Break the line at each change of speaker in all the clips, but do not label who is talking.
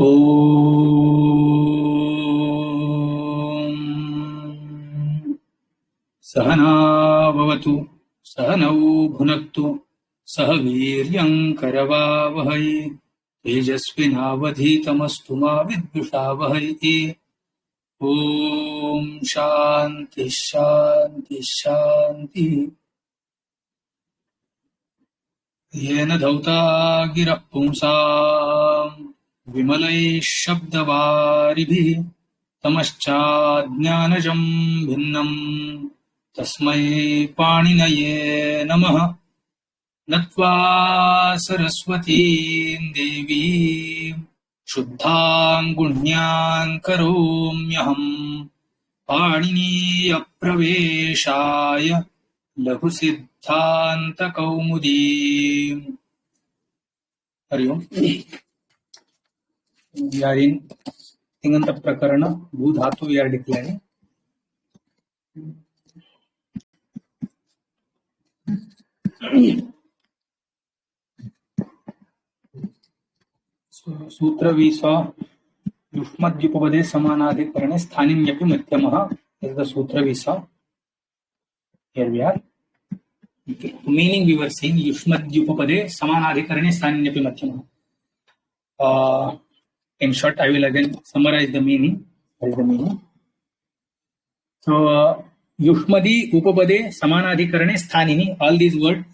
ॐ सहना भवतु सहनौ भुनक्तु सह वीर्यं करवावहै तेजस्विनावधीतमस्तु मा विद्विषावहै। ॐ शान्ति शान्ति शान्ति। येन धौता गिरः पुंसाम् विमलैः शब्दवारिभिः तमश्चाज्ञानजं भिन्नम् तस्मै पाणिनये नमः। नत्वा सरस्वतीं देवीं शुद्धां गुण्यां करोम्यहम् पाणिनीयप्रवेशाय लघुसिद्धान्तकौमुदीम्। हरि ओम्। We are in Tinganta Prakarana, Bhu Dhatu we are declaring. Sutra we saw Yushmadhyupavade Samanadhikarane Sthanimyapi Madhyamaha is the Sutra we saw. Here we are. Okay. Meaning we were saying Yushmadhyupavade Samanadhikarane Sthanimyapi Madhyamaha. In short, I will again summarize the meaning. What is the meaning? So, Yushmadi, Upapade, Samanadhikarane, Sthanini, all these words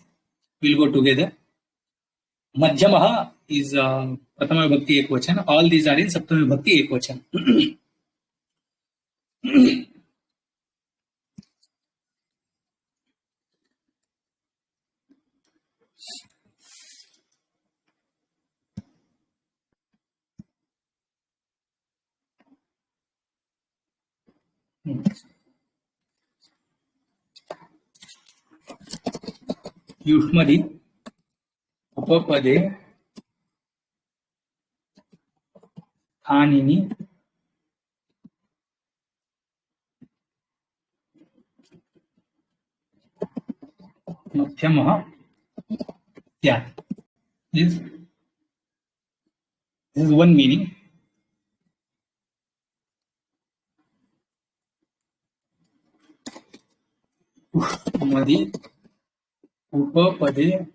will go together. Madhyamaha is Pratama Bhakti Ekvachan. All these are in Saptami Bhakti Ekvachan. Yushmadi, Upapade, Sthanini, Madhyamaha, Syat. This is one meaning. Yushmadi, Upapade,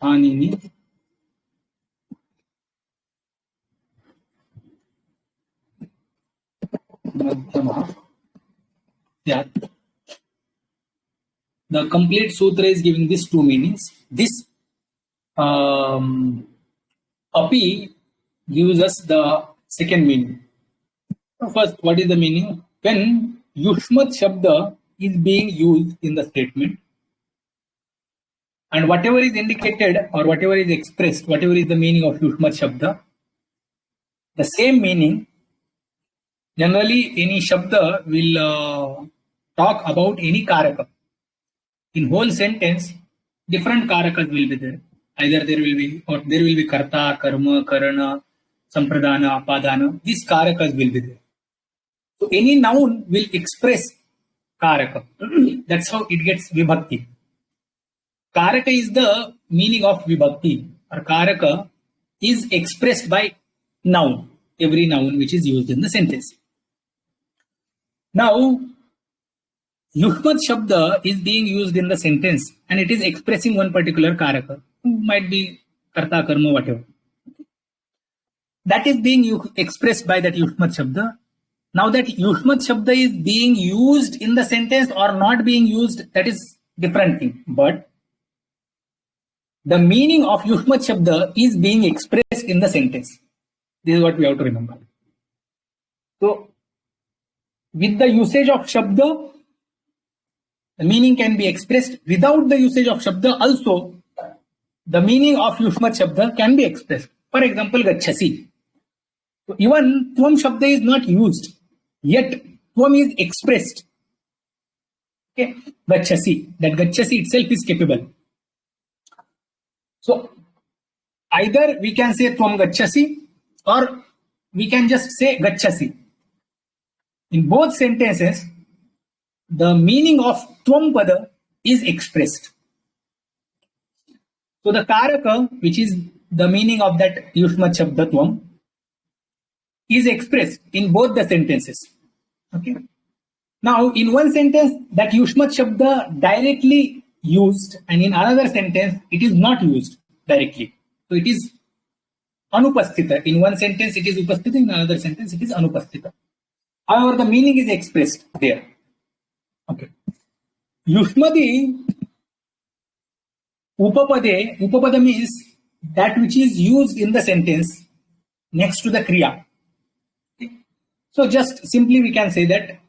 Sthanini, Madhyamaha, Syat. The complete sutra is giving these two meanings. This api gives us the second meaning. So first, what is the meaning? When Yushmat Shabda is being used in the statement, and whatever is indicated or whatever is expressed, whatever is the meaning of Yushmat Shabda, the same meaning, generally any Shabda will talk about any Karaka. In whole sentence, different Karakas will be there. Either there will be Karta, Karma, Karana, Sampradana, Apadana. These Karakas will be there. So any noun will express Karaka. That's how it gets Vibhakti. Karaka is the meaning of Vibhakti, or Karaka is expressed by noun, every noun which is used in the sentence. Now, Yushmat Shabda is being used in the sentence and it is expressing one particular Karaka. Might be Karta, Karma, whatever. That is being expressed by that Yushmat Shabda. Now that Yushmat Shabda is being used in the sentence or not being used, that is different thing. But the meaning of Yushmat Shabda is being expressed in the sentence. This is what we have to remember. So, with the usage of Shabda, the meaning can be expressed. Without the usage of Shabda also, the meaning of Yushmat Shabda can be expressed. For example, Gachasi. So even Tvam Shabda is not used, yet Tvam is expressed. Okay, Gachasi. That Gachasi itself is capable. So either we can say Tvam Gachasi or we can just say Gachasi. In both sentences, the meaning of Tvam Pada is expressed. So the karaka, which is the meaning of that Yushmat Shabdatvam, is expressed in both the sentences. Okay. Now, in one sentence, that Yushmat Shabda directly used, and in another sentence, it is not used directly. So it is anupasthita. In one sentence, it is upasthita. In another sentence, it is anupasthita. However, the meaning is expressed there. Okay. Yushmadi upapade. Upapada means that which is used in the sentence next to the kriya. Okay. So just simply we can say that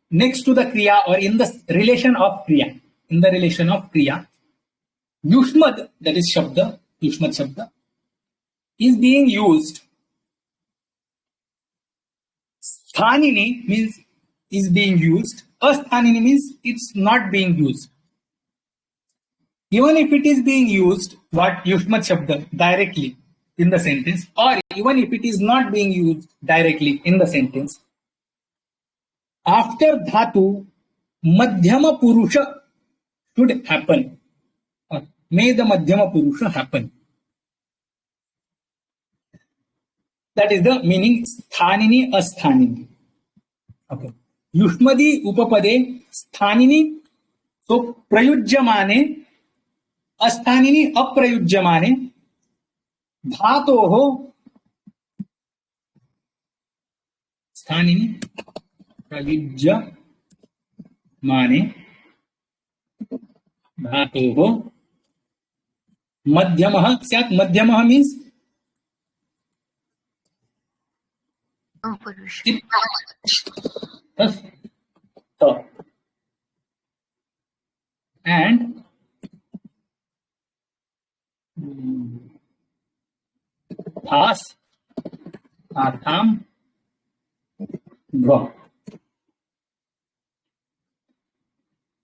next to the kriya or in the relation of kriya. In the relation of kriya, Yushmad, that is Shabda, Yushmad Shabda, is being used. Sthanini means is being used. Asthanini means it's not being used. Even if it is being used, what Yushmat Shabda directly in the sentence, or even if it is not being used directly in the sentence, after dhatu, Madhyama Purusha should happen. Or may the Madhyama Purusha happen. That is the meaning sthanini, asthanini. Okay. Yushmadi upapade sthanini, so prayujyamane, asthanini aprayujyamane, dhatoho, sthanini prayujyamane, dhatoho, madhyamah syat. Madhyamah means and thas, atham, dva.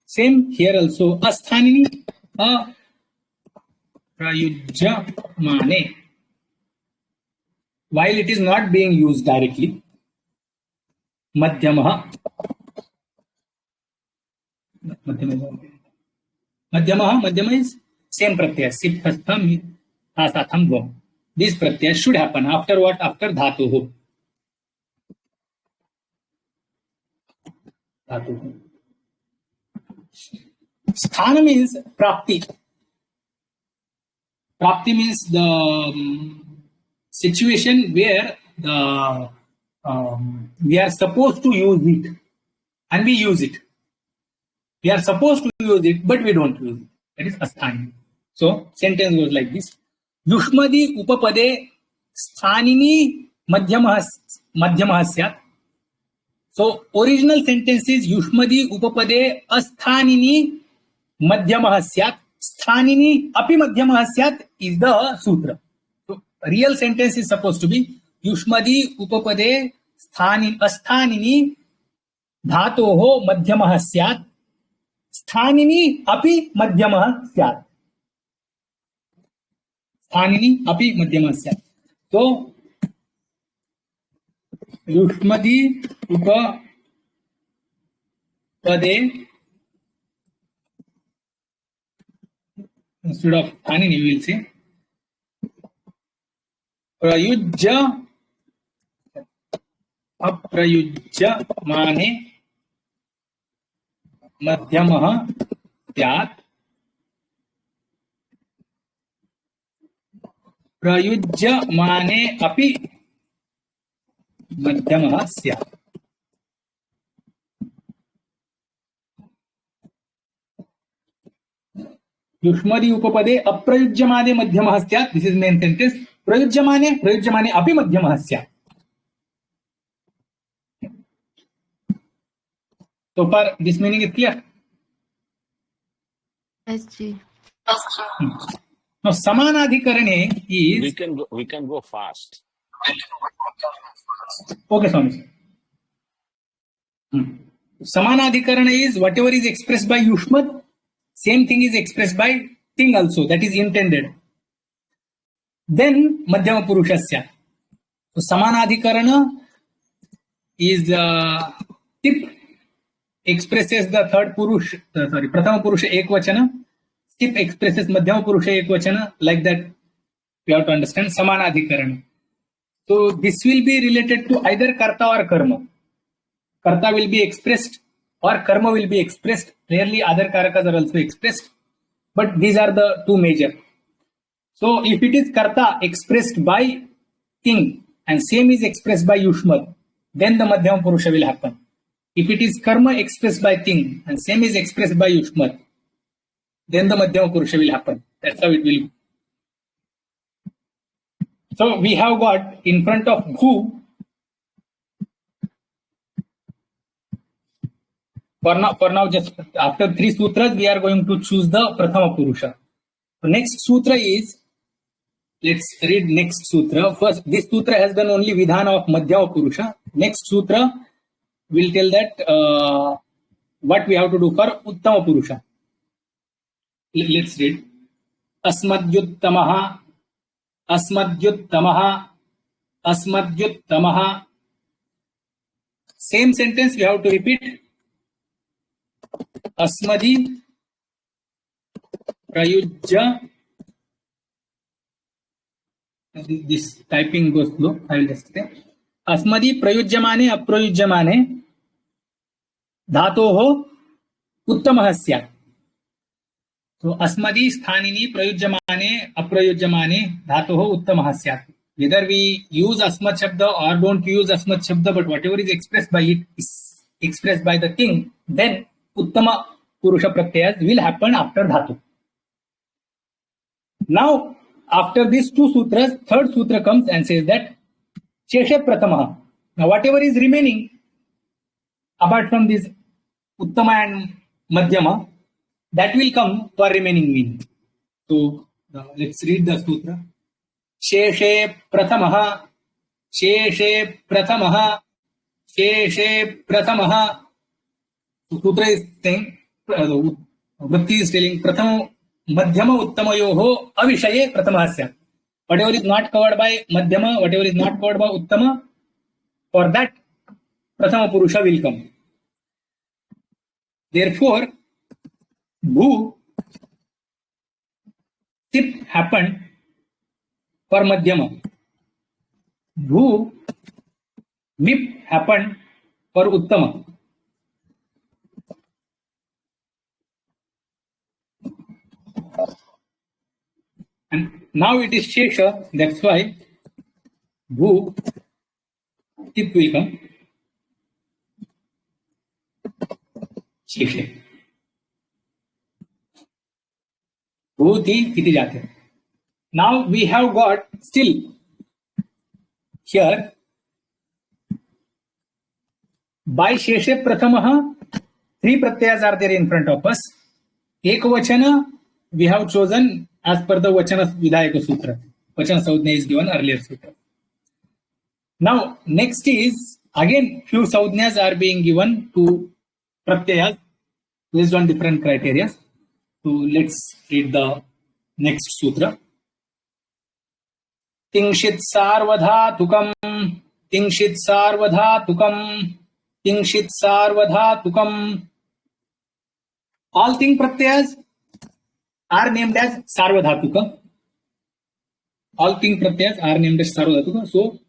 Same here also. Asthanini, prayujyamane. While it is not being used directly, madhyamah. Madhyama is same pratyaya. Sip, thastham, thasatham, dvam. This pratyaya should happen after what? After dhatuhu. Dhatuhu. Sthana means prapti. Prapti means the situation where we are supposed to use it and we use it. We are supposed to use it, but we don't use it. That is asthani. So sentence goes like this: Yushmadi upapade sthanini madhyamah syat. So original sentence is Yushmadi upapade asthanini madhyamah syat. Sthanini api madhyamah syat is the sutra. So real sentence is supposed to be Yushmadi upapade asthanini dhatoho madhyamah syat. Sthanini api madhyamah syat. Sthanini api madhyamah syat. So Yushmadi upapade, instead of sthanini we will say prayujya aprayujyamane madhyamah syat. Prayujyamane api madhyamah syat. Yushmadi upapade aprayujyamane madhyamah syat. This is main sentence. Prayujyamane api madhyamah syat. So far, this meaning is clear.
Yes, ji.
Now, samanadhikarane is.
We can go fast.
Okay, Swami. Samanadhikarana is whatever is expressed by Yushmad, same thing is expressed by thing also, that is intended. Then Madhyama Purushasya. So Samanadhikarana is tip, expresses the third Purush, Pratama Purusha Ekvachana. Tip expresses madhyama purusha ekvachana, like that you have to understand samanadhikaran. So this will be related to either karta or karma. Karta will be expressed or karma will be expressed. Rarely other karakas are also expressed, but these are the two major. So if it is karta expressed by king and same is expressed by yushmat, then the madhyama purusha will happen. If it is karma expressed by king and same is expressed by yushmat, then the madhyama purusha will happen. That's how it will. So we have got in front of bhu. For now, just after 3 sutras, we are going to choose the prathama purusha. So next sutra is, let's read next sutra. First, this sutra has done only vidhana of madhyama purusha. Next sutra will tell that what we have to do for uttama purusha. Let's read. Asmadyuttamaha, asmadyuttamaha, asmadyuttamaha. Same sentence we have to repeat. Asmadi prayujya. This typing goes slow. I will just say. Asmadi prayujyamane aprayujyamane dhatoho uttamah syat. So asmadi sthanini prayujyamane aprayujyamane dhatoho uttamah syat. Whether we use asmat shabda or don't use asmat shabda, but whatever is expressed by it is expressed by the king, then uttama purusha pratyayas will happen after dhatu. Now, after these two sutras, third sutra comes and says that Sheshe Pratamaha. Now, whatever is remaining, apart from this Uttama and Madhyama, that will come for remaining meaning. So, let's read the sutra. Sheshe Pratamaha, Sheshe Pratamaha, Sheshe Pratamaha. So, sutra is saying, Vritti is telling, Prathama Madhyama Uttamayoho Avishaye Pratamahasya. Whatever is not covered by Madhyama, whatever is not covered by Uttama, for that Prathama Purusha will come. Therefore, Bhu, tip happened for Madhyama. Bhu, Vip happened for Uttama. And now it is Shesha, that's why Bhu, tip will come. Shesha. Bhuti iti jate. Now we have got still here by Sheshe Prathamaha, 3 pratyayas are there in front of us. Ekvachana we have chosen as per the Vachana Vidhayaka Sutra. Vachana Saudhnya is given earlier sutra. Now, next is, again, few Saudhnyas are being given to Pratyayas based on different criteria. So, let's read the next sutra. Tingshit sarvadhatukam, Tingshit sarvadhatukam, Tingshit sarvadhatukam. All thing Pratyayas are named as Sarvadhatuka. All thing pratyayas are named as Sarvadhatuka. So,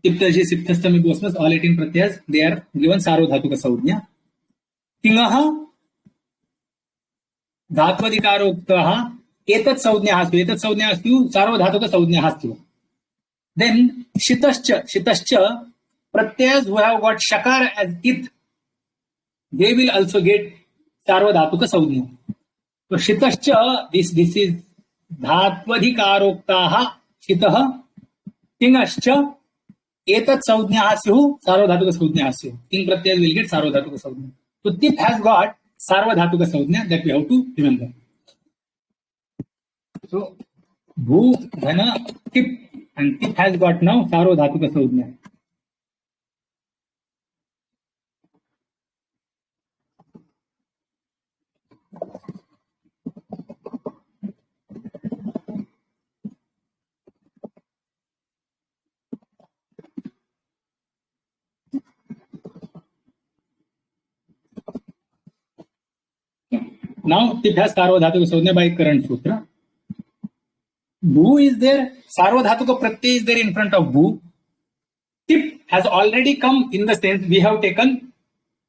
Tiptaji, Sipthastami, Bosmas, all 18 pratyayas, they are given Sarvadhatuka Saudhnya. Tingaha, Dhatvadikaroktah, Etat Saudhnya Hastu, Etat Saudhnya Hastu, Sarvadhatuka Saudhnya Hastu. Then, Shitascha, pratyayas who have got Shakar as it, they will also get Sarvadhatuka Saudhnya. So Shitascha, this is Dhatvadhikaroktaha Shitah, Tingascha, Etat Saudhnya Hasyu, Sarvadhatuka Saudhnya Hasyu. Ting pratyayas will get Sarvadhatuka Saudhnya. So Tip has got Sarvadhatuka Saudhnya, that we have to remember. So Bhu, Dhana, Tip, and Tip has got now Sarvadhatuka Saudhnya. Now tip has sarvadhatuka संज्ञा by current sutra. Bhu is there, sarvadhatuka pratyay is there in front of bhu. Tip has already come in the sense we have taken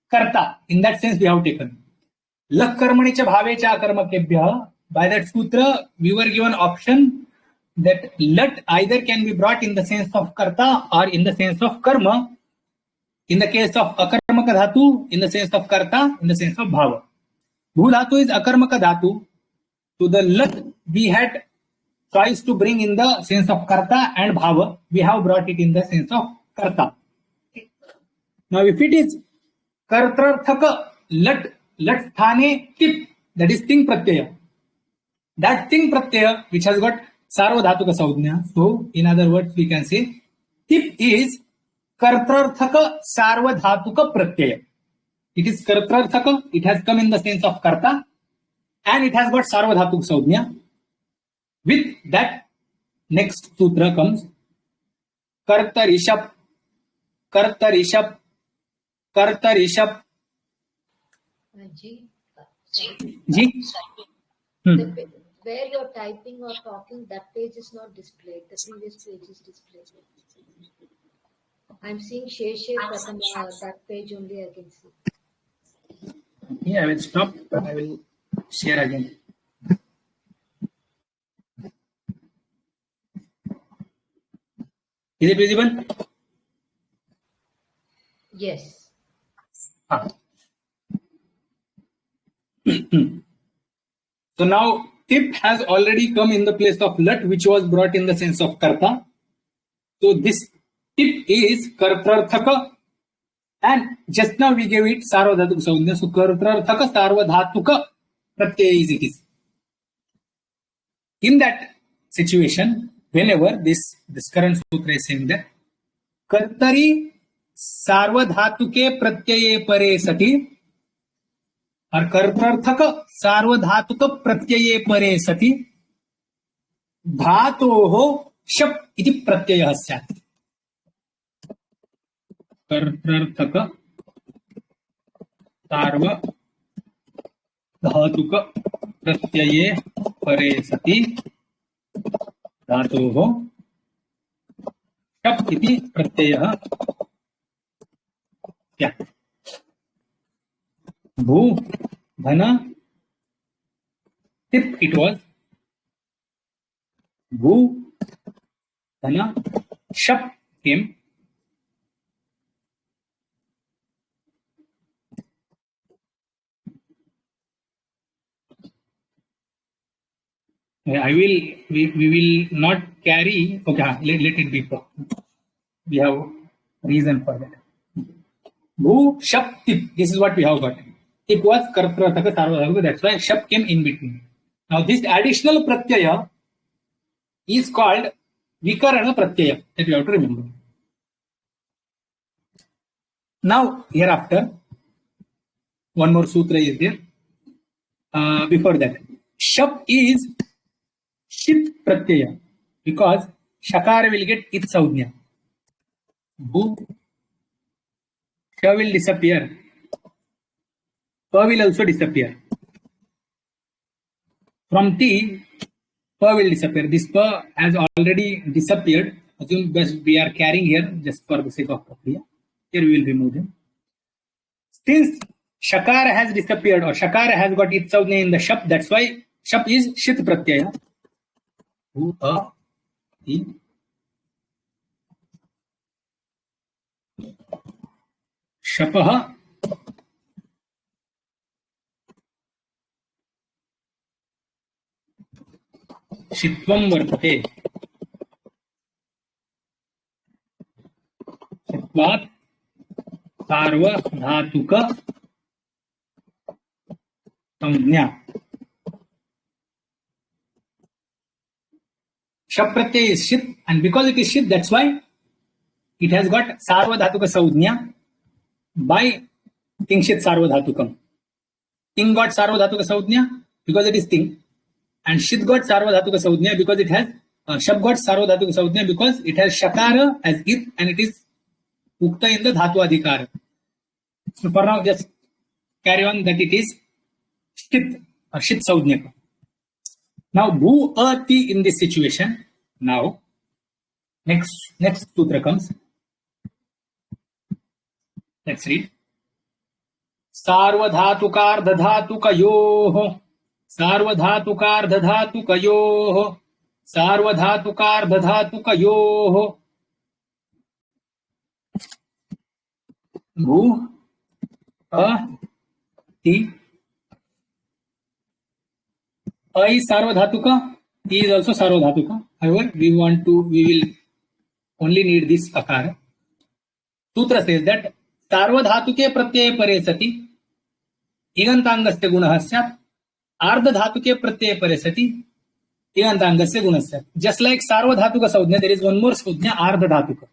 karta. In that sense we have taken. Lak karmanicha bhavecha karmakebhya. By that sutra we were given option that lat either can be brought in the sense of karta or in the sense of karma. In the case of akarmaka dhatu, in the sense of karta, in the sense of bhava. Bhu dhatu is akarmaka dhatu. So the lat we had choice to bring in the sense of karta and bhava. We have brought it in the sense of karta. Now if it is kartrarthaka lat sthane tip, that is ting pratyaya. That ting pratyaya which has got sarvadhatuka saujna. So in other words we can say tip is kartrarthaka sarvadhatuka pratyaya. It is kartrarthaka, it has come in the sense of karta and it has got sarvadhatuka saujna. With that, next sutra comes karta rishab, karta rishab, karta rishab. Ji?
Where you're typing or talking, that page is not displayed. The previous page is displayed. I'm seeing Sheshe Pratama, that page only I can see.
Yeah, I will stop. I will share again. Is it visible?
Yes.
So now tip has already come in the place of lat, which was brought in the sense of karta. So this tip is kartrarthaka, and just now we gave it sarvadhatuka saujna. So kartrarthaka sarvadhatuka pratyaya is it is. In that situation, whenever this current sutra is saying that kartari sarvadhatuke pratyaye pare sati और कर्तर्थक सार्वधातुक प्रत्यये परे सति धातोः शप् इति प्रत्ययः स्यात्. कर्तर्थक सार्वधातुक प्रत्यये परे सति धातोः शप् इति प्रत्ययः स्यात्. Bhu, Dhana, tip it was. Bhu, Dhana, Shap came. We will not carry. Okay, let it be. We have reason for that. Bhu, Shap, tip. This is what we have got. It was kartrarthaka sarvadhatuka, that's why shap came in between. Now this additional pratyaya is called vikarana pratyaya, that you have to remember. Now hereafter, one more sutra is there. Before that, shap is shit pratyaya because shakara will get it saujna. Bhu, sha will disappear. Pa will also disappear. From T, Pa will disappear. This Pa has already disappeared. Assume we are carrying here just for the sake of Prakriya. Here we will remove them. Since Shakara has disappeared or Shakara has got its saujna in the Shap, that's why Shap is Shit Pratyaya. Who, A, E. Shapaha. शित्वं वर्तते. शित्वात् सार्वधातुक संज्ञा. Shap pratyay is shit, and because it is shit, that's why it has got sarvadhatuka saujna by tingshit sarvadhatukam. Ting got sarvadhatuka saujna because it is ting. And shit got sarvadhatuka saujna because it has shab got sarvadhatuka saujna because it has shakara as it and it is ukta in the dhatu adhikara. So for now just carry on that it is shit षित् संज्ञक. Now bhu ati in this situation. Now next sutra comes. Let's read. सार्वधातुकार्धधातुकयोः सार्वधातुकार्धधातुकयोः सार्वधातुकार्धधातुकयोः भू ति is sarvadhatuka, he is also sarvadhatuka. However, we will only need this akara. Sutra says that सार्वधातुके प्रत्यय परे सति इगन्ताङ्गस्य गुणः स्यात्, आर्धधातुके प्रत्यय परे सति इगन्ताङ्गस्य गुणः स्यात्. Just like सार्वधातुक संज्ञा, there is one more संज्ञा आर्धधातुक.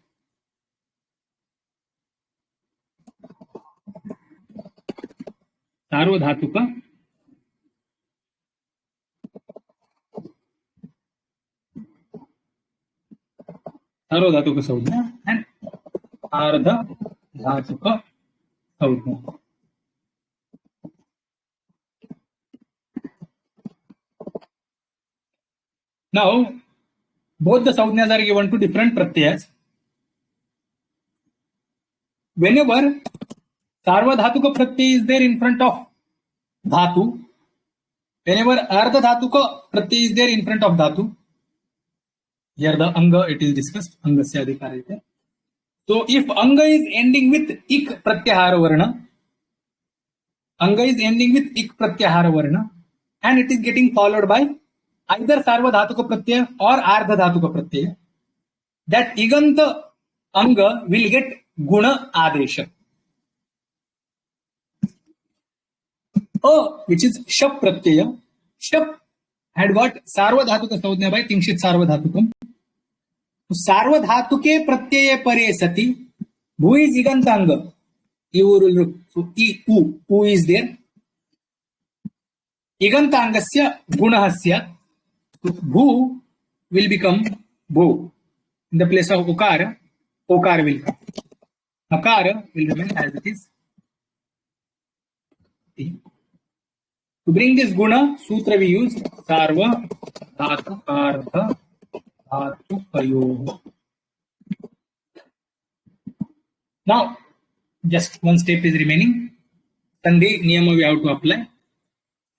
सार्वधातुक संज्ञा and आर्धधातुक संज्ञा. Now, both the sanjnas are given to different pratyas. Whenever sarvadhatuka pratyay is there in front of dhatu, whenever ardhadhatuka pratyay is there in front of dhatu, here the anga it is discussed, angasya adhikarite. So if anga is ending with ik pratyahara varna, anga is ending with ik pratyahara varna, and it is getting followed by either sarvadhatuka pratyaya or ardhadhatuka pratyaya, that iganta anga will get guna adesha. Which is shap pratyaya. Shap had got sarvadhatuka संज्ञा by तिंशित सार्वधातुकम. सार्वधातुके प्रत्यय परे सति भू is igantanga. So u is there. Igantangasya gunahasya. So bhu will become bhu. In the place of ukara, okara will come. Akara will remain as it is. To bring this guna, sutra we use sarva dhatu ardha dhatu kayo. Now, just one step is remaining. Sandhi niyama we have to apply.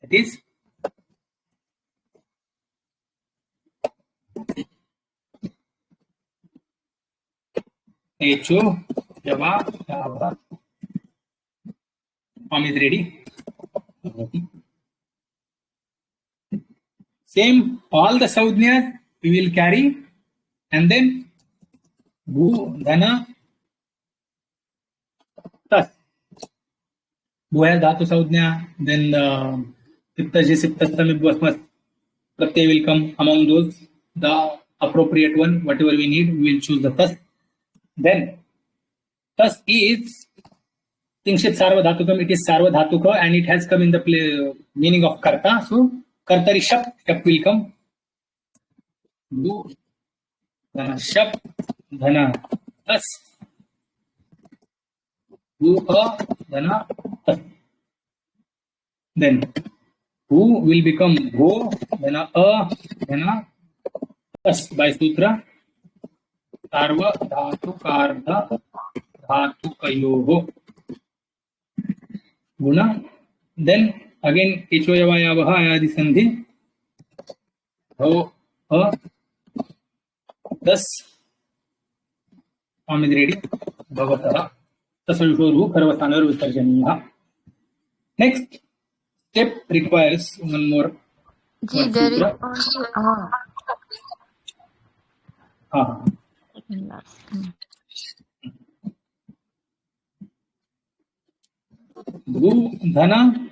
That is Echo, Java, Java. Form is ready. Same, all the sanjnas we will carry, and then bhu, dhana, tas. Bhu has dhatu sanjna, then tiptaji, siptastam, ibvasmas, pratyay will come among those, the appropriate one, whatever we need, we will choose the tas. Then, tas is Tinshit Sarvadhatukam, it is Sarvadhatuka, and it has come in the meaning of Karta. So, Kartari Shap will come. Bhu, Dhana Shap, Dhana Tas. Bhu, Dhana Tas. Then, Bhu will become Bho, Dhana Dhana Tas by Sutra. Sarva Dhatu Kardha Dhatu Kayoho. Guna. Then again Ichoyavayavaha Ayadi Sandhi. Ho thus form is ready. Bhavataha Tasavishorhu Karvatanavar Visarjaniya. Next step requires one more.
Ji, there is only
Bhu, Dhana,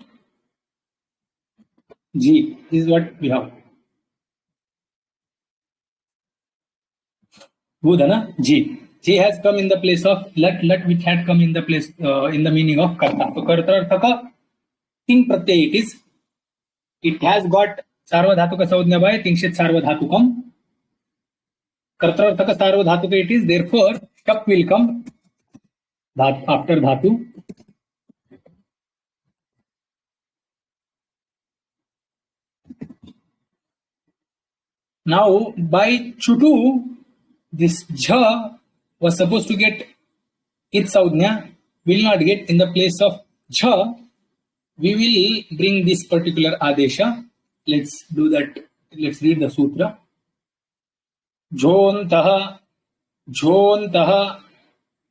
Ji is what we have. Bhu, Dhana, Ji. Ji has come in the place of lat which had come in the place in the meaning of Karta. So Karta Arthaka, Ting Pratyay it is. It has got Sarvadhatuka Saudhya by Tingshit Sarvadhatukam. Karta Arthaka Sarvadhatuka it is. Therefore, Shap will come after Dhatu. Now, by chutu, this jha was supposed to get its saudhnya, will not get. In the place of jha, we will bring this particular adesha. Let's do that. Let's read the sutra. Jhontah, jhontah,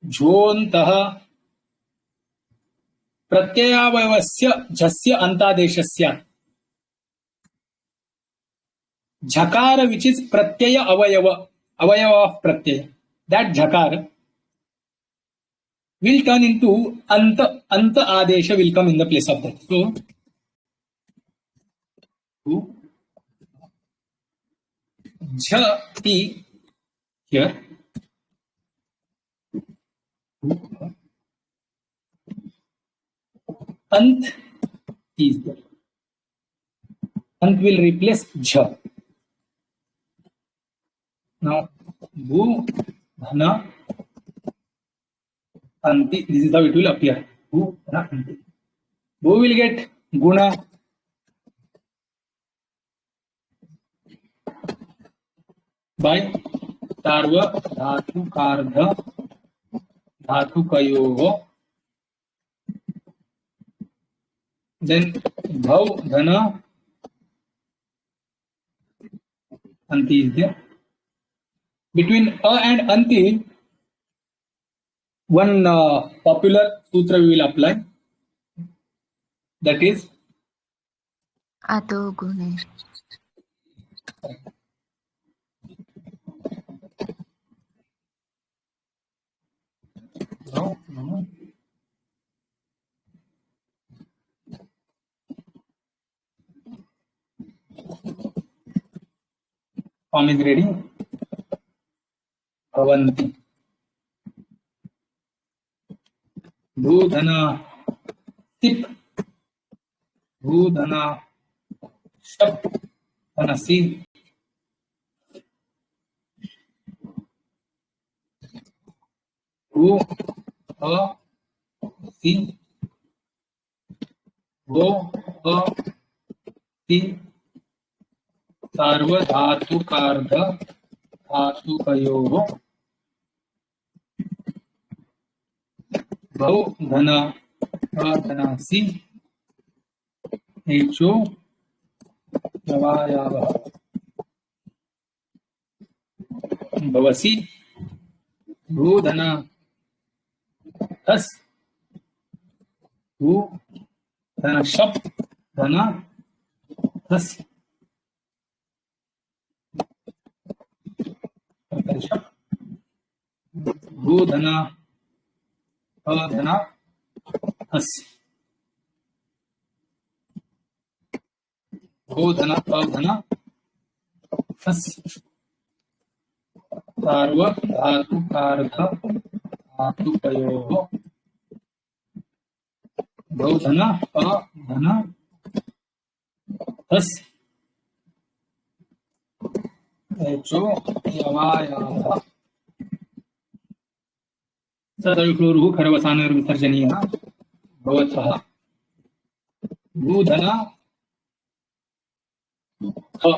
jhontah. प्रत्ययावयवस्य झस्य अंतादेशस्य झकार which is Pratyaya avayava of pratyaya, that झकार will turn into anta adesha will come in the place of that. So jhati here, ant is there. Ant will replace jha. Now, bhu, dhana, anti. This is how it will appear. Bhu, dhana, anti. Bhu will get guna. By sarva dhatu kardha dhatu kayoho. Then bhav, dhana, anti is there. Between a and anti, one popular sutra we will apply. That is
Ato gune.
no. Form is ready. Bhavanti. Bhudhana tip. Bhudhana shap. Dhanasi. Bhu a si. Bho a si. सार्वधातु कार्ध धातु कयोः भौ धन धनासि हेचो यवायावः भवसि भूधन हस भू धन शप धन हस भूधना अधना हस भूधना अधना हस सार्व धातु कार्ध धातु कयोः भूधना अधना हस हेचो यवायावः सदविक्लोरुः खरवसानविसर्जनीयः भवतः भूधना ख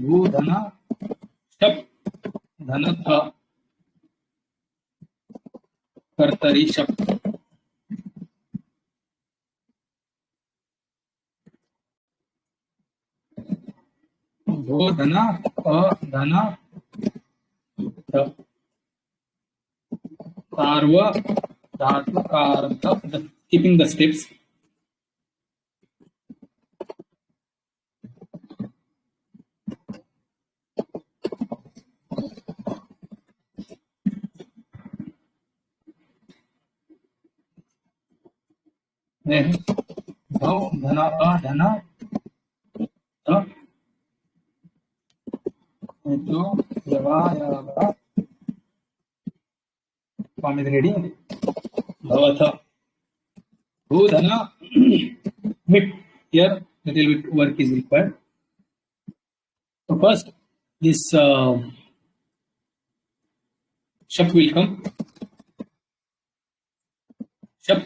भूधना शप धन थ कर्तरि शप भूधना अधना थ Sarva dhatu karta, keeping the steps. Then bhav dhana adhana tha hecho yavayava. Form is ready. Bhavatha. Bhudhana. Mip. Here, little bit work is required. So first, this shap will come. Shap.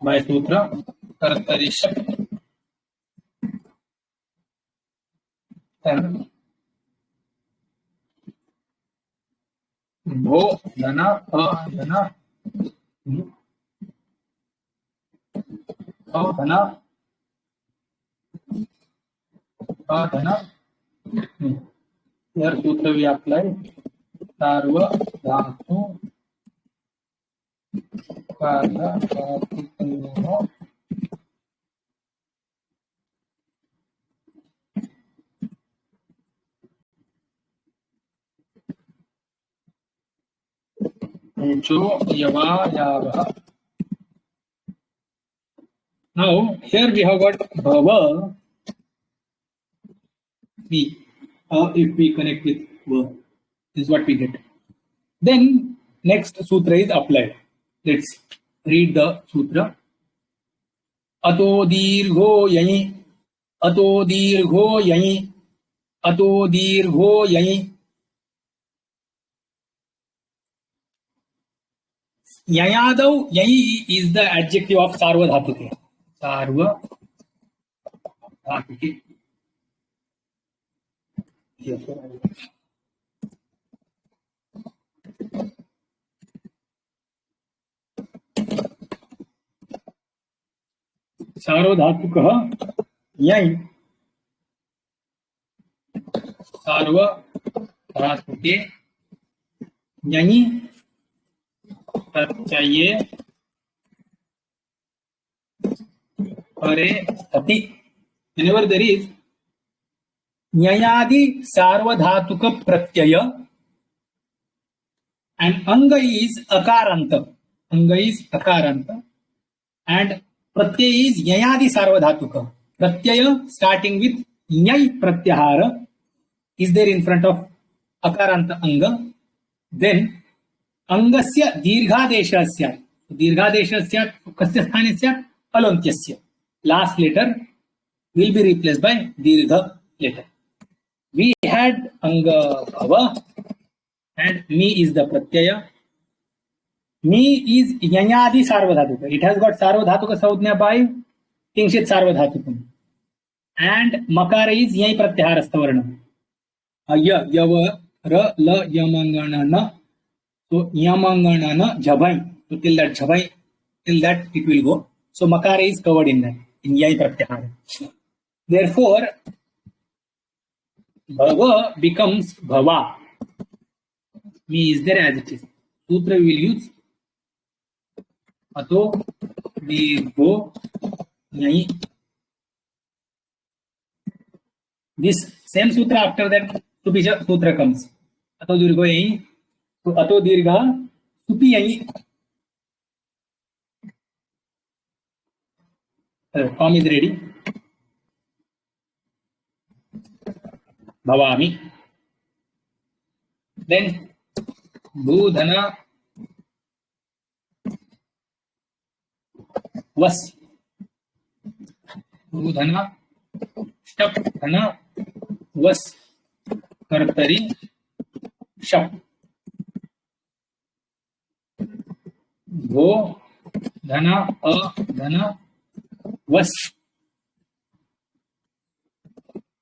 by सूत्र कर्तरि शप and भो धन अ धन अ धन अ धन here सूत्र we apply सर्व धातु कार्य जो यवा यावः. Now here we have got bhava. If we connect with va, is what we get. Then next sutra is applied. Let's read the sutra. Ato dirgho yayi, ato dirgho yayi, ato dirgho yayi. Yayadav yayi is the adjective of sarva dhatuke. Sarva dhatuke. सार्वधातुकः ययि सार्वधातुके ययि प्रत्यये परे सति. Whenever there is न्ययादि सार्वधातुक प्रत्यय and anga is akaranta. Anga is akaranta and pratyay is nyayadi sarvadhatuka. Pratyaya starting with nyay pratyahara is there in front of akaranta anga. Then angasya dirghadesha syat. Dirghadesha syat kasya sthane syat alontyasya. Last letter will be replaced by dirgha letter. We had anga bhava and mi is the pratyaya. Mi is yanyadi sarvadhatuka. It has got sarvadhatuka saudhnya by kingshit sarvadhatukam. And makara is yai pratyahara stavarna. Ya, yava, ra, la, yamangana, na. So yamangana, na, jhabai. So till that jhabai, till that it will go. So makara is covered in that, in yai pratyahara. Therefore, bhava becomes bhava. Mi is there as it is. Sutra we will use ato dirgho yayi. This same sutra after that supisha sutra comes. Ato dirgho yayi. So ato dirgha supi yayi. Form is ready. Bhavami. Then bhudhana was. Bhudhana shap dhana was kartari shap. Bho dhana a dhana was.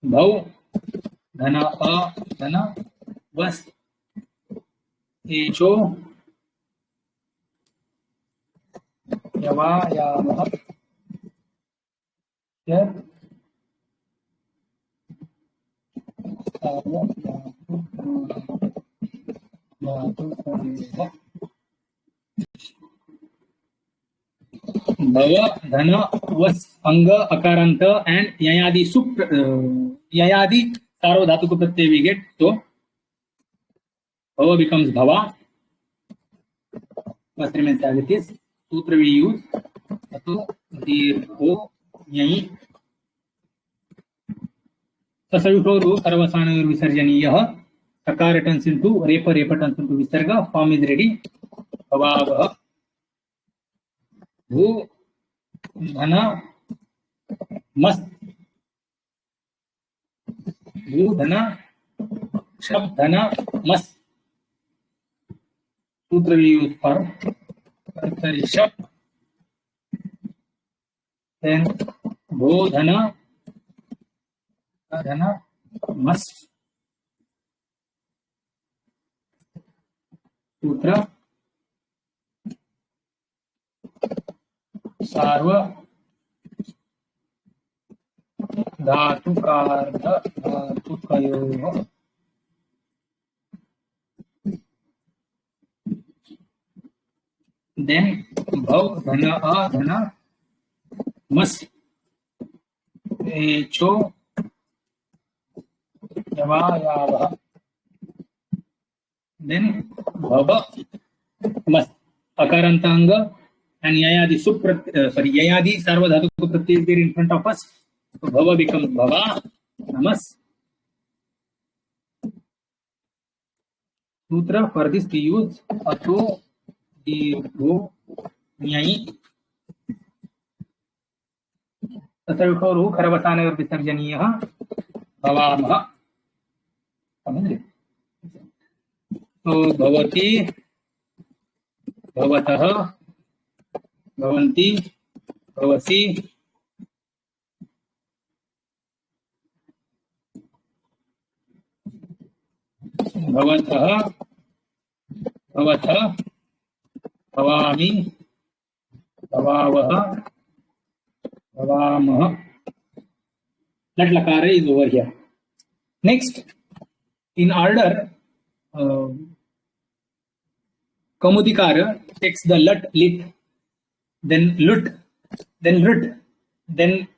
Bhau dhana a dhana was. Echo yava yava. Here Bhava, Dhana, was, Anga, Akaranta and Yayadi Yayadi Sarvadhatuka Pratyaya we get. So Bhava becomes Bhava. First remains as it is. Sutra we use Ato Dirgho Yayi. Sasavitoru Sarvasana Visarjaniyah. Sakara turns into Repa, Repa turns into Visarga. Form is ready. Bhava. Bhu Dhana Mast. Bhu Dhana Shab Dhana Mast. Sutra we use for Shab then भो धन धन मस सूत्र सार्व धातुकार्ध धातुकयोः then भव धन अ धन मस echo यवायावः then भव मस अकारांतांग and yayadi yayadi sarvadhatu pratyay is there in front of us, so bhava becomes bhava namas. Sutra for this we use ato dirgho nyai तथैव खरवसानयोर विसर्जनीयः भवामः. समझे? तो भवति भवतः भवन्ति भवसि भवतः भवतः भवामि भवावः भवामः. Lat lakara is over here. Next, in order, Kamudikara takes the lat, lit, then lut, then rut, then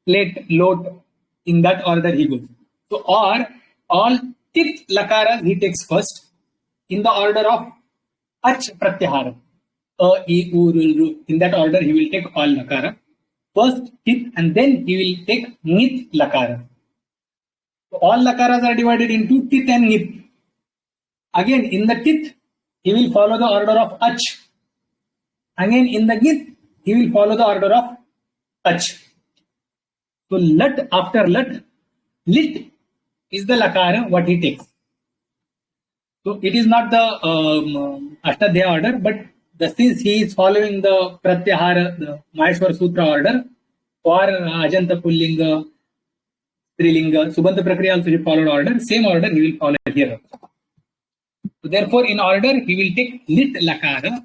let, lot. In that order he goes. So, or all tit lakaras he takes first in the order of ach pratyahara. A, I, U, Ru. In that order he will take all lakara. First tit and then he will take nit lakara. So all lakaras are divided into tit and nit. Again in the tit he will follow the order of ach. Again in the nit he will follow the order of ach. So lat after lat, lit is the lakara what he takes. So it is not the Ashtadhya order, but since he is following the Pratyahara, the Maheshwar Sutra order, for Ajanta Pullinga, Strilinga, Subanta Prakriya also he followed order, same order he will follow here. So therefore, in order, he will take lit lakara,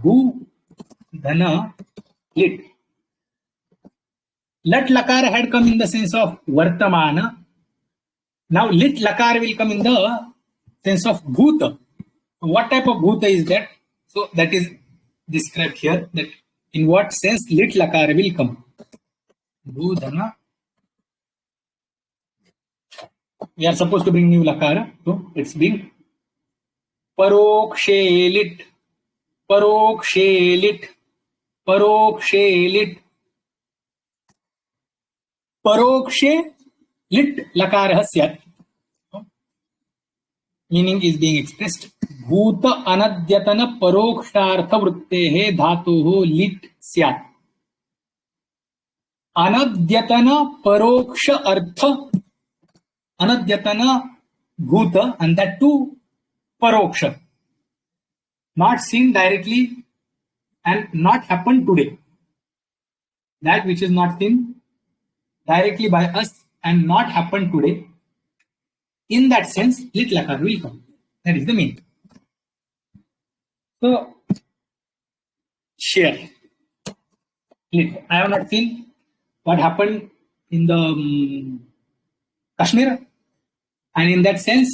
bhu, dhana, lit. Lat lakara had come in the sense of vartamana. Now lit lakara will come in the sense of bhuta. What type of bhuta is that? So that is described here, that in what sense lit lakara will come. Bhudhana. We are supposed to bring new lakara, so it's being parokshe lit, parokshe lit, parokshe lit, parokshe lit lakara syat. Meaning is being expressed. Bhuta anadyatana parokshartha vrittehe dhatuho lit syat. Anadyatana paroksha artha. Anadyatana bhuta, and that too paroksha. Not seen directly and not happened today. That which is not seen directly by us and not happened today. In that sense, lit lakar will come. That is the meaning. So, share. Lit. I have not seen what happened in the Kashmir, and in that sense,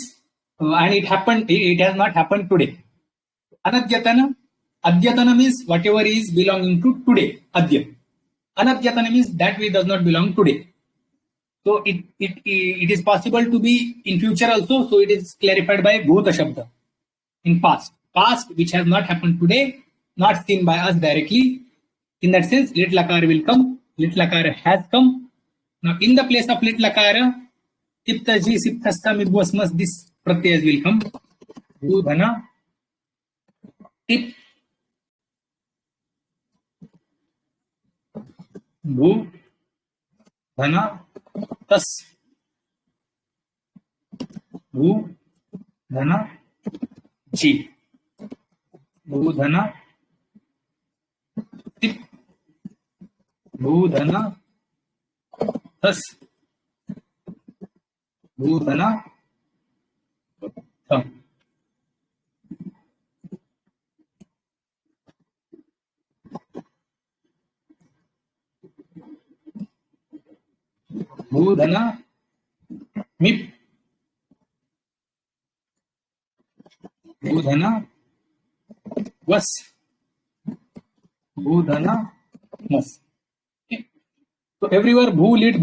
and it happened. It has not happened today. Anadyatana. Adyatana means whatever is belonging to today. Adya. Anadyatana means that which does not belong today. So it is possible to be in future also. So it is clarified by bhuta shabda. In past. Past which has not happened today, not seen by us directly. In that sense, lit lakara will come. Lit lakara has come. Now in the place of lit lakara, tipta ji sipthastha midvasmas, this pratyas will come. Bhu dhana. Tip. Bhu dhana. Tas. Bhu dhana. Ji. Bhu dhana. Tip. भूधन thus भूधन thum. भूधन मिप भूधन वस भूधन मस. Okay. So everywhere bhulit.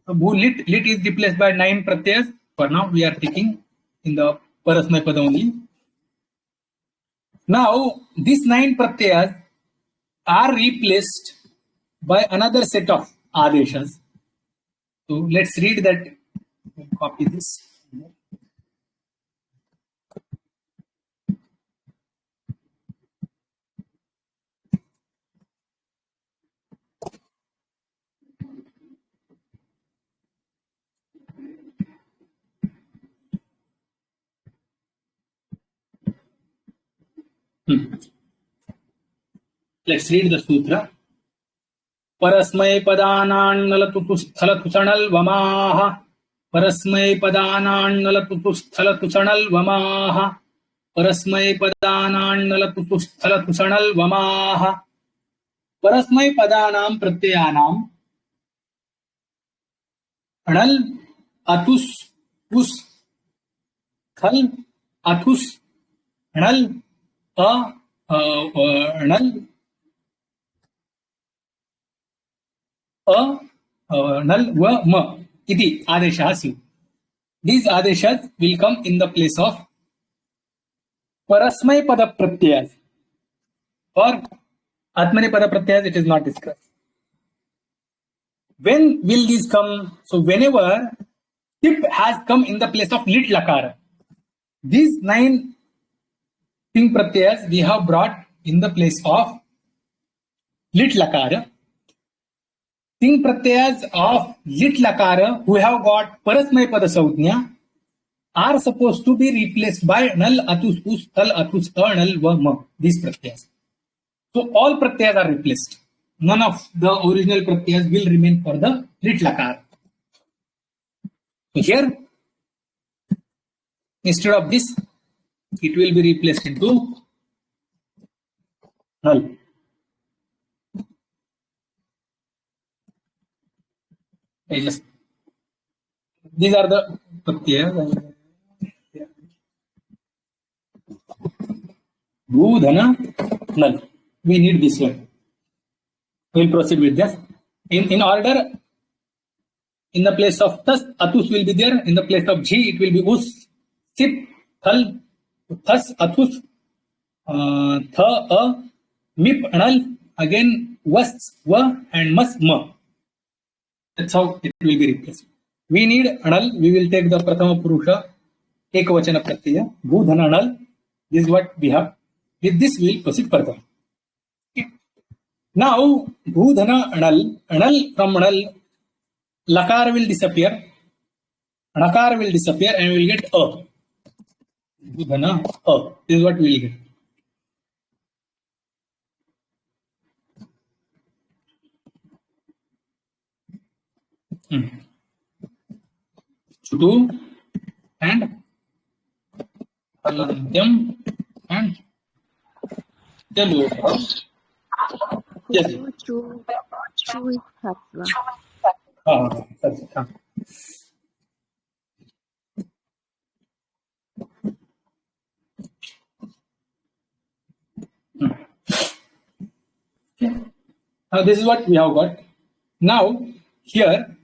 So bhulit lit is replaced by 9 pratyas. For now we are taking in the parasmay pada only. Now these 9 pratyas are replaced by another set of adeshas. So let's read that. Copy this. Let's read the sutra. परस्मै पदानान्नलतुतुस्थलतुचणल वमाः परस्मै पदानान्नलतुतुस्थलतुचणल वमाः परस्मै पदानान्नलतुतुस्थलतुचणल वमाः. परस्मै पदानां प्रत्ययानां णल अतुस उस खल अथुस णल णल nal va ma iti adeshah स्युः. These adeshas will come in the place of parasmay pada pratyas. For atmane pada pratyas it is not discussed. When will these come? So whenever tip has come in the place of lit lakara, these 9 ting pratyas we have brought in the place of lit lakara. Ting pratyas of lit lakara who have got parasmay pada saujnya are supposed to be replaced by nal atus us tal atus nal va ma. These pratyas. So all pratyas are replaced. None of the original pratyas will remain for the lit lakara. So here, instead of this, it will be replaced into nal. These are the pratyas. Bhudhana nal. We need this one. We will proceed with this. In order, in the place of tas, atus will be there. In the place of jhi, it will be us, sip, thal, thas, atus, tha, mip, nal, again was, va, and mas, ma. That's how it will be replaced. We need anal. We will take the prathama purusha ekavachana pratyaya bhudhana anal. This is what we have. With this we will proceed further. Okay. Now bhudhana anal from anal, lakara will disappear, nakara will disappear, and we will get a. Bhudhana a. This is what we will get. Chutu and Alantyam and Jalokha. Yes.
Chu is Hatva.
That's it. This is what we have got. Now, here,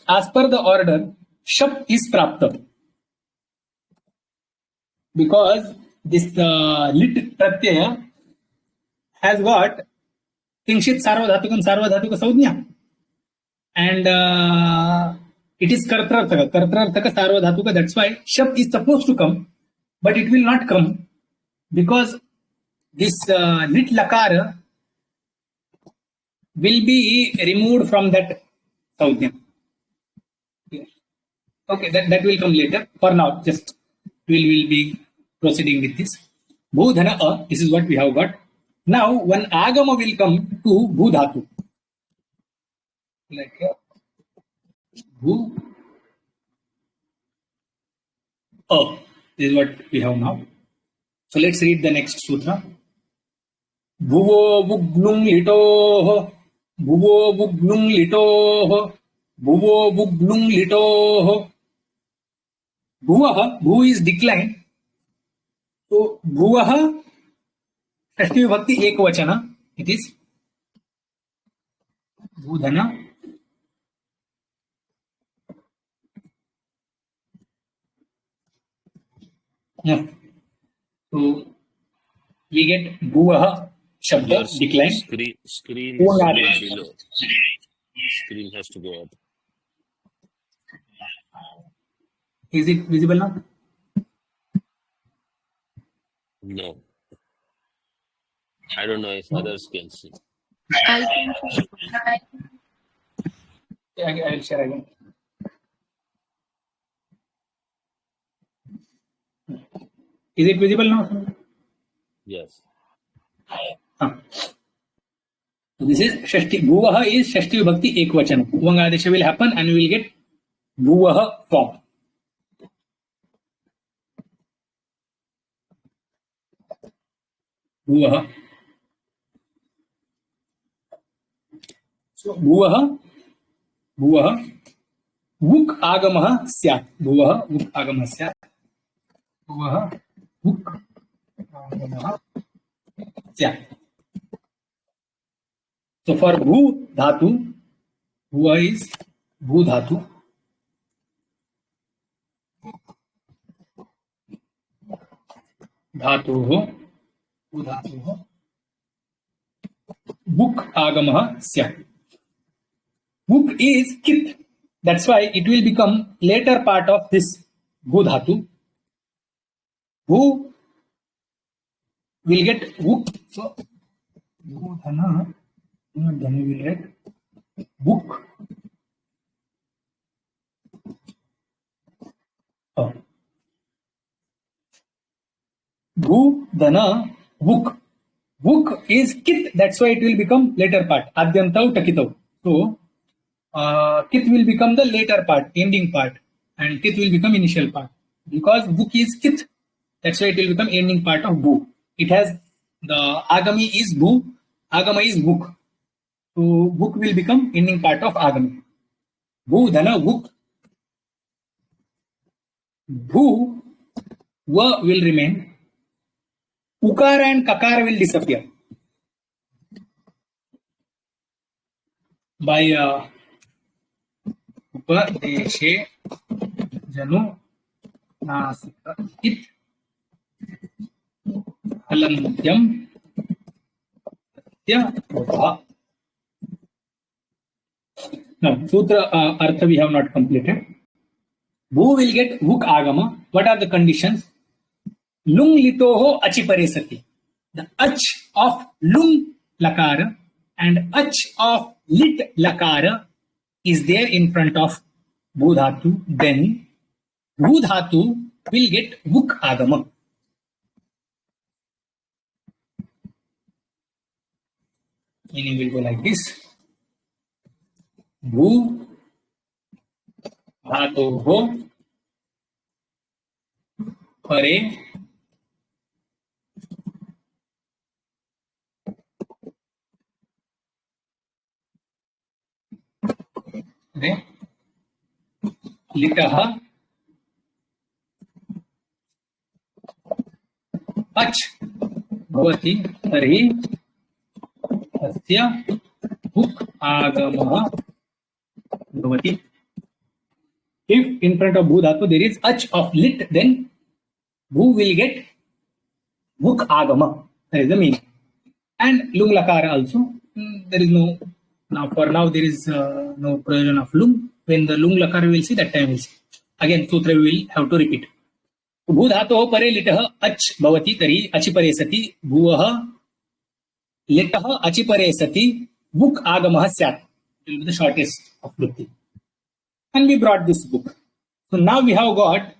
as per the order, shap is prapta. Because this lit pratyaya has got kingshit sarvadhatukam sarvadhatuka saudhnya. And it is kartrarthaka sarvadhatuka. That's why shap is supposed to come, but it will not come because this lit lakara will be removed from that saudhya. Okay, that will come later. For now, just we will be proceeding with this. Bhu Dhana A, this is what we have got. Now one Agama will come to Bhu Dhatu. Like here. Bhu A. This is what we have now. So let's read the next sutra. Bhuvo Bugnum Litoh. Bhuvo Bugnum Litoh. Bhuvo Bugnum Litoh. Bhuvaha, Bhu is declined. So Bhuvaha, Shashti Vibhakti Ekvachana, it is Bhudhana. Yeah. So we get Bhuvaha Shabda
Your
decline.
screen
Bhu
is
Nadi.
below. Screen has to go up.
Is it visible now?
No. I don't know if others can see.
I can see.
Yeah, I'll share again. Is it visible now?
Yes.
So this is Shashti. Bhuvaha is Shashti Vibhakti Ekvachana. Uvangadesha will happen and we will get Bhuvaha form. Bhuvaha. So Bhuvaha Vuk Agamaha Syat. Bhuvaha Vuk Agamaha Syat. Bhuvaha Vuk Agamaha Syat. So for Bhu Dhatu, Bhuva is Bhu Dhatu. Dhatu ho, Bhu Dhatu ho. Buk Agamaha Syat. Buk is Kit. That's why it will become later part of this Bhu Dhatu. Bhu will get Vuk. So Bhu Dhana. Then we will get book. Oh. Bhu, Dhana, book. Book is Kit. That's why it will become later part. Adyantau Takitau. So, Kit will become the later part, ending part. And Kit will become initial part. Because book is Kit. That's why it will become ending part of Bhu. It has the Agami is Bhu. Agama is book. So book will become ending part of Agami. Bhu, Dhana, book. Bhu, Va will remain. Ukara and Kakara will disappear. By Upadeshe Janu Nasika It Alantyam Satya. Now, Sutra Artha we have not completed. Bhu will get Vuk Agama. What are the conditions? Lung Litoho Achiparesati. The Ach of Lung Lakara and Ach of Lit Lakara is there in front of Bhu Dhatu. Then Bhu Dhatu will get Vuk Agama. Meaning will go like this. Bhu Dhatoho Pare Litaha Ach Bhavati Tarhi Asya Vuk Agamaha Bhavati. If in front of Bhu Dhatu there is Ach of lit, then Bhu will get Vuk Agama. That is the meaning. And Lung Lakara also. There is no, now for now there is no provision of Lung. When the Lung Lakara will see, that time will see. Again, Sutra we will have to repeat. Bhu Dhatoho Pare Litaha Ach Bhavati Tari Achipare Sati Bhuvaha Litaha Achipare Sati Vuk Agamaha Syat. It will be the shortest of Vrutti. And we brought this book. So now we have got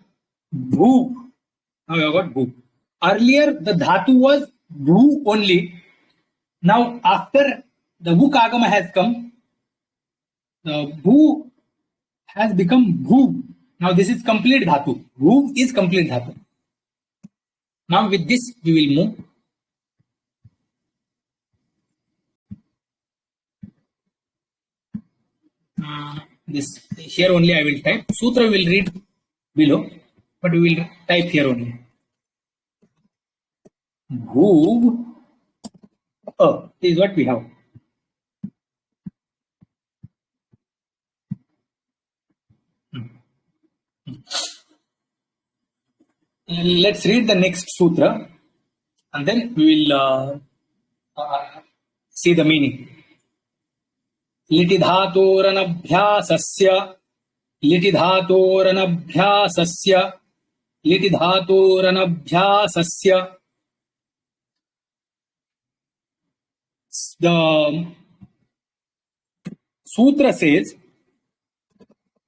Bhu. Now we have got Bhu. earlier the dhatu was bhu only. Now after the vuk agama has come, the bhu has become bhu. Now this is complete dhatu. Bhu is complete dhatu. Now with this we will move. This here only I will type. Sutra will read below, but we will type here only. Bhu is what we have. Let's read the next sutra and then we will see the meaning. लिटि धातोरनभ्यासस्य लिटि धातोरनभ्यासस्य लिटि धातोरनभ्यासस्य. The sutra says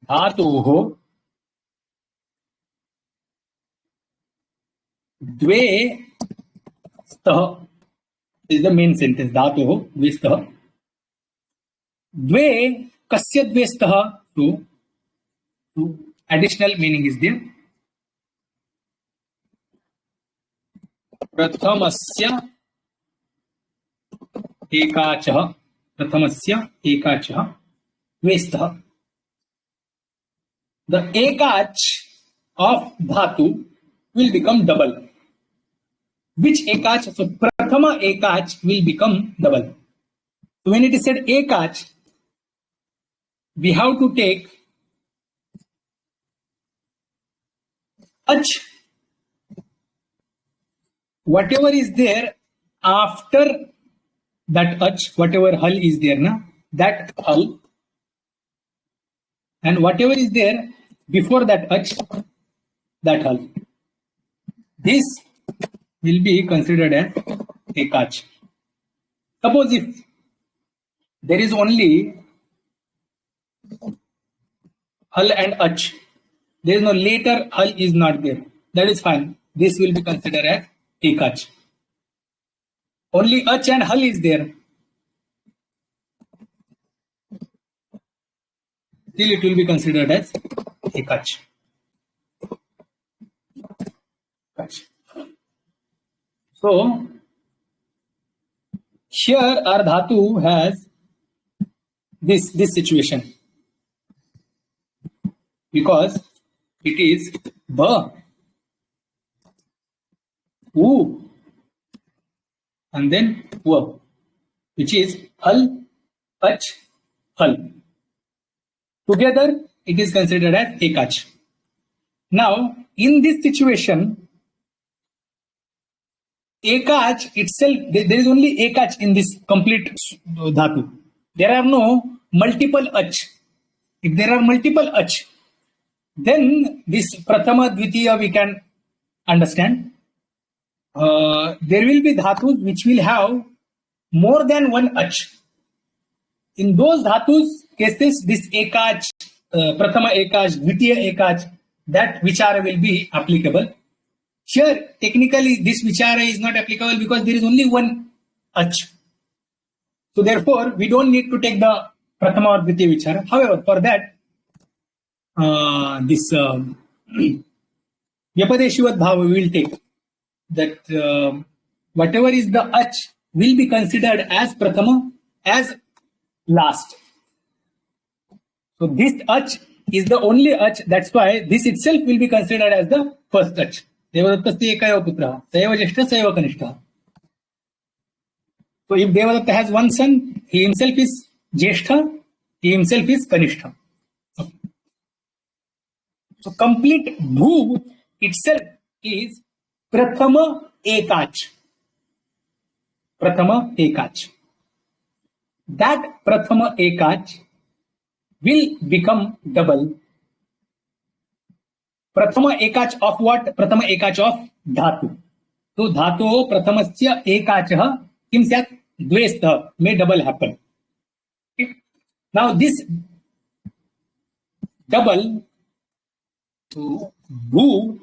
धातोः द्वे स्तः is the main sentence. धातोः द्वे स्तः. द्वे कस्य द्वे स्तः? Two additional meaning is there. प्रथमस्य एकाचः प्रथमस्य एकाचः द्वे स्तः. The ekach of dhatu will become double. Which ekach? So prathama ekach will become double. So when it is said ekach, we have to take ach. Whatever is there after that ach, whatever hal is there, na, that hal, and whatever is there before that ach, that hal. This will be considered as ekach. Suppose if there is only hal and ach, there is no later hal is not there, that is fine. This will be considered as ekach. Only ach and hal is there, still it will be considered as ekach. So here our dhatu has this situation because it is ba, u, and then va, which is hal, ach, hal. Together it is considered as ekach. Now in this situation, ekach itself, there is only ekach in this complete dhatu. There are no multiple ach. If there are multiple ach, then this prathama dvitiya we can understand. There will be dhatus which will have more than one ach. In those dhatus cases, this ekach, prathama ekach, dvitiya ekach, that vichara will be applicable. Here, technically, this vichara is not applicable because there is only one ach. So therefore, we don't need to take the prathama or dvitiya vichara. However, for that, this vyapadeshivat bhava we will take. That whatever is the ach will be considered as prathama, as last. So this ach is the only ach, that's why this itself will be considered as the first ach. Devadatta ekaiva putra, sayeva jeshta, sayeva kanishta. So if Devadatta has one son, he himself is jeshta, he himself is kanishta. So complete bhu itself is prathama ekach. Prathama ekach. That prathama ekach will become double. Prathama ekach of what? Prathama ekach of dhatu. So dhatu prathamasya ekachah kim syat dvestha may double happen. Okay. Now this double, so bhu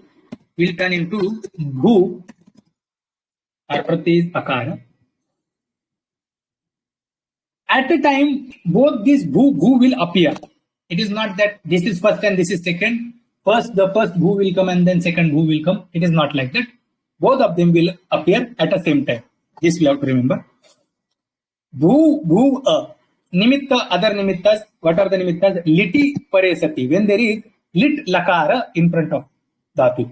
will turn into bhu Arprati is akara. At a time, both these bhu will appear. It is not that this is first and this is second. First, the first bhu will come and then second bhu will come. It is not like that. Both of them will appear at the same time. This we have to remember. Bhu, Nimitta, other nimittas. What are the nimittas? Liti pare sati. When there is lit lakara in front of dhatu.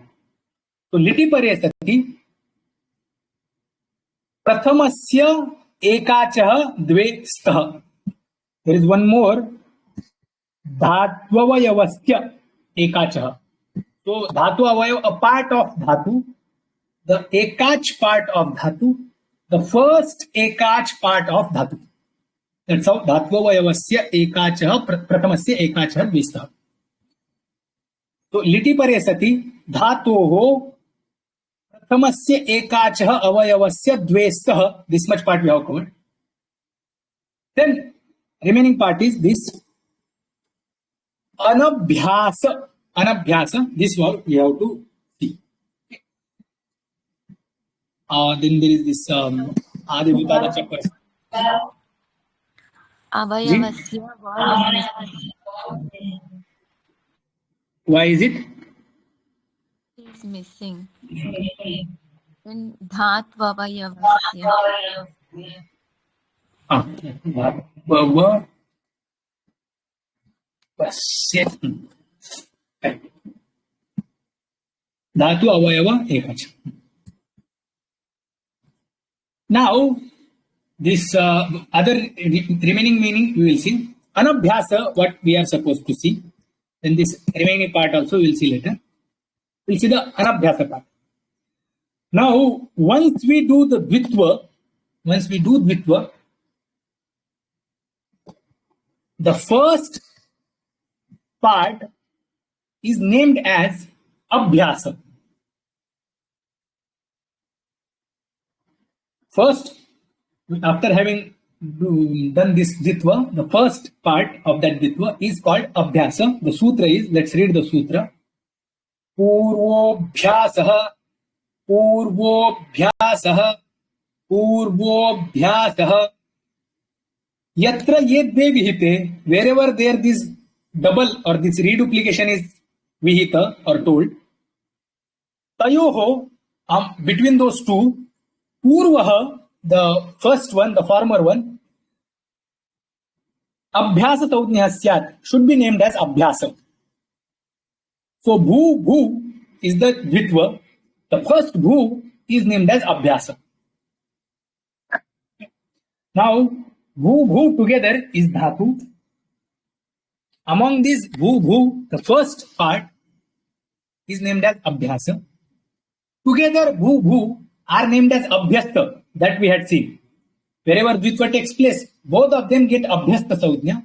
So liti pare sati. Prathamasya ekachah dve stah. There is one more. Dhatvavayavasya ekachah. So dhatu avayav, a part of dhatu. The ekach part of dhatu. The first ekach part of dhatu. That's how dhatvavayavasya ekachah prathamasya ekachah dve stah. So liti pare sati dhatoho prathamaस्य ekachah avayavasya dve stah. This much part we have covered. Then remaining part is this anabhyasa. Anabhyasa. This one we have to see. Then there is this Adivukada chapter.
Avayavasya va.
Why is it?
Is missing. Then dhatvavayavasya.
Dhatu avayava ekach. Now, this other remaining meaning we will see. Anabhyasa, what we are supposed to see. Then this remaining part also we will see later. We will see the anabhyasa part. Now, once we do dvitva, the first part is named as abhyasa. First, after having done this dvitva, the first part of that dvitva is called abhyasa. The sutra is, let's read the sutra. Purvobhyasah, purvobhyasah, purvobhyasah. Yatra yedve vihite, wherever there this double or this reduplication is vihita or told. Tayoho, between those two, purvaha, the first one, the former one, abhyasa taudnya syat, should be named as abhyasa. So bhu is the dvitva. The first bhu is named as abhyasa. Now bhu together is dhatu. Among these bhu, the first part is named as abhyasa. Together bhu are named as abhyasta, that we had seen. Wherever dvitva takes place, both of them get abhyasta saudhnya.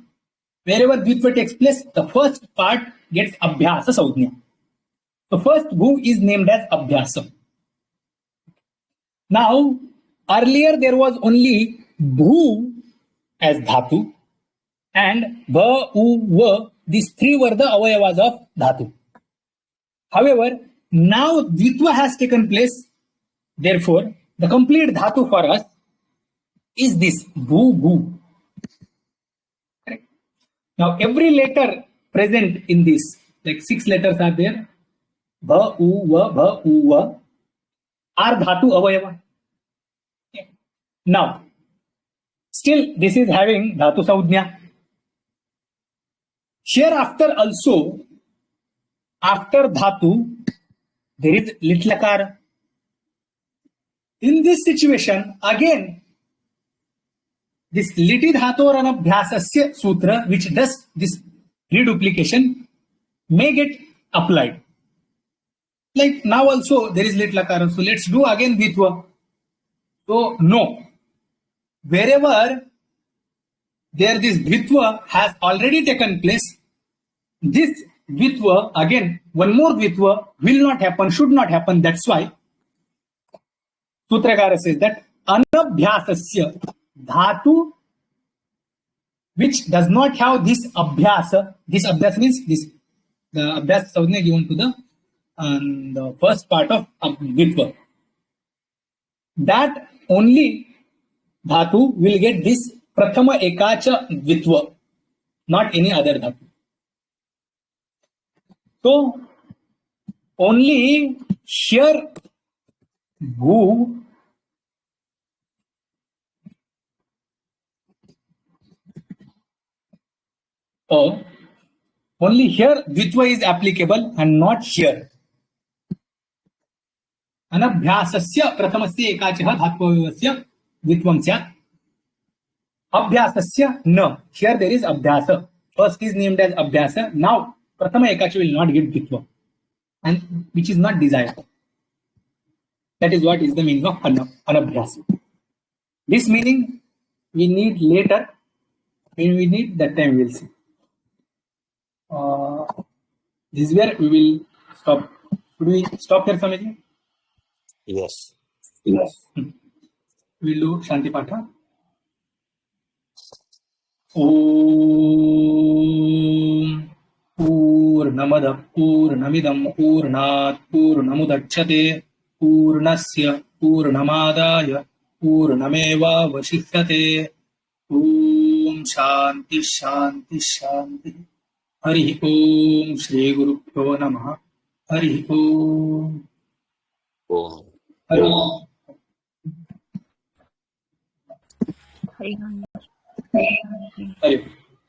Wherever dvitva takes place, the first part gets abhyasa saudhnya. The first bhu is named as abhyasa. Now, earlier there was only bhu as dhatu and bha, u, va. These three were the avayavas of dhatu. However, now dvitva has taken place. Therefore, the complete dhatu for us is this bhu. Correct. Now, every letter present in this, like 6 letters are there, bha, u, va, are dhatu avayava. Okay. Now, still this is having dhatu saudhnya. Hereafter also, after dhatu, there is lit lakara. In this situation, again, this liti dhatu or anabhyasasya sutra, which does this reduplication, may get applied. Like now also there is lit lakara. So let's do again dvitva. So no. Wherever there this dvitva has already taken place, this dvitva, again, one more dvitva will not happen, should not happen. That's why Sutrakara says that anabhyasasya dhatu, which does not have this abhyasa means this, the abhyasa saudhnya given to the first part of dvitva. that only dhatu will get this prathama ekacha dvitva, not any other dhatu. So only here bhu only here dvitva is applicable and not here. अनभ्यासस्य प्रथमस्य एकाचः धात्वस्य द्वित्वं स्यात्. अभ्यासस्य न. Here there is abhyasa. First is named as abhyasa. Now prathama ekacha will not give dvitva, and which is not desired. That is what is the meaning of anabhyasa. This meaning we need later. When we need, that time we will see. This is where we will stop. Should we stop here, Swamiji?
Yes.
Yes. We'll do Shanti Patha. Om Purnamada Purnamidam Purnat Purnamudachyate Purnasya Purnamadaya Purnameva Vashishyate. Om Shanti Shanti Shanti. Hari Om Shri Guru Pyo Namaha. Hari Om.
Om.
Hari Om.
Hari Om.
Hari Om.